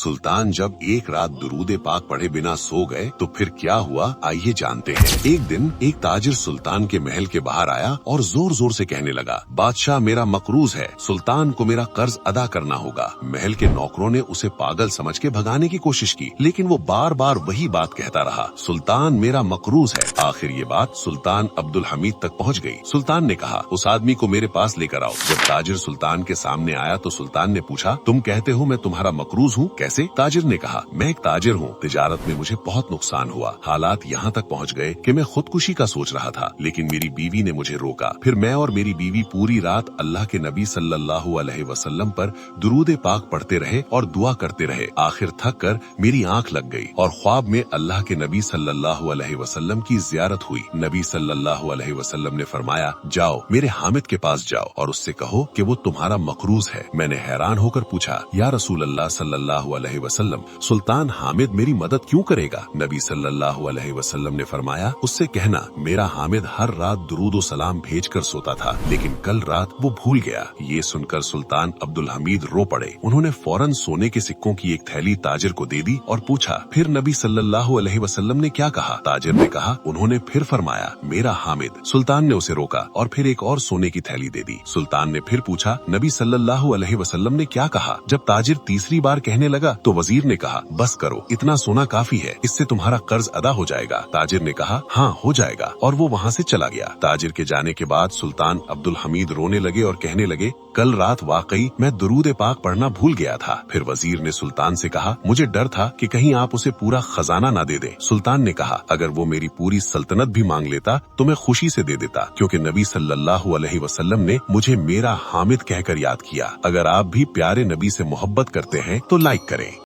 सुल्तान जब एक रात दुरूद पाक पढ़े बिना सो गए तो फिर क्या हुआ, आइए जानते हैं। एक दिन एक ताजिर सुल्तान के महल के बाहर आया और जोर जोर से कहने लगा, बादशाह मेरा मकरूज है, सुल्तान को मेरा कर्ज अदा करना होगा। महल के नौकरों ने उसे पागल समझ के भगाने की कोशिश की, लेकिन वो बार बार वही बात कहता रहा, सुल्तान मेरा मकरूज है। आखिर ये बात सुल्तान अब्दुल हमीद तक पहुंच गई। सुल्तान ने कहा, उस आदमी को मेरे पास लेकर आओ। जब ताजिर सुल्तान के सामने आया तो सुल्तान ने पूछा, तुम कहते हो मैं तुम्हारा मकरूज हूँ, कैसे? ताजिर ने कहा, मैं एक ताजिर हूँ, तिजारत में मुझे बहुत नुकसान हुआ। हालात यहाँ तक पहुँच गए कि मैं खुदकुशी का सोच रहा था, लेकिन मेरी बीवी ने मुझे रोका। फिर मैं और मेरी बीवी पूरी रात अल्लाह के नबी सल्लल्लाहु अलैहि वसल्लम पर दुरूद पाक पढ़ते रहे और दुआ करते रहे। आखिर थक कर मेरी आंख लग गई और ख्वाब में अल्लाह के नबी सल्लल्लाहु अलैहि वसल्लम की जियारत हुई। नबी सल्लल्लाहु अलैहि वसल्लम ने फरमाया, जाओ मेरे हामिद के पास जाओ और उससे कहो कि वो तुम्हारा मकरूज है। मैंने हैरान होकर पूछा, या रसूल अल्लाह सल्लल्लाहु अलैहि वसल्लम, सुल्तान हामिद मेरी मदद क्यों करेगा? नबी सल्लल्लाहु अलैहि वसल्लम ने फरमाया, उससे कहना मेरा हामिद हर रात दुरूद सलाम भेज कर सोता था, लेकिन कल रात वो भूल गया। ये सुनकर सुल्तान अब्दुल हमीद रो पड़े। उन्होंने फौरन सोने के सिक्कों की एक थैली ताजिर को दे दी और पूछा, फिर नबी सल्लल्लाहु अलैहि वसल्लम ने क्या कहा? ताजिर ने कहा, उन्होंने फिर फरमाया, मेरा हामिद। सुल्तान ने उसे रोका और फिर एक और सोने की थैली दे दी। सुल्तान ने फिर पूछा, नबी सल्लल्लाहु अलैहि वसल्लम ने क्या कहा? जब ताजिर तीसरी बार कहने लगा तो वजीर ने कहा, बस करो, इतना सोना काफी है, इससे तुम्हारा कर्ज अदा हो जाएगा। ताजिर ने कहा, हाँ हो जाएगा, और वो वहाँ से चला गया। ताजिर के जाने के बाद सुल्तान अब्दुल हमीद रोने लगे और कहने लगे, कल रात वाकई मैं दुरूद पाक पढ़ना भूल गया था। फिर वजीर ने सुल्तान से कहा, मुझे डर था कि कहीं आप उसे पूरा खजाना ना दे दे। सुल्तान ने कहा, अगर वो मेरी पूरी सल्तनत भी मांग लेता तो मैं खुशी से दे देता, क्योंकि नबी सल्लल्लाहु अलैहि वसल्लम ने मुझे मेरा हामिद कहकर याद किया। अगर आप भी प्यारे नबी से मोहब्बत करते हैं तो लाइक करें।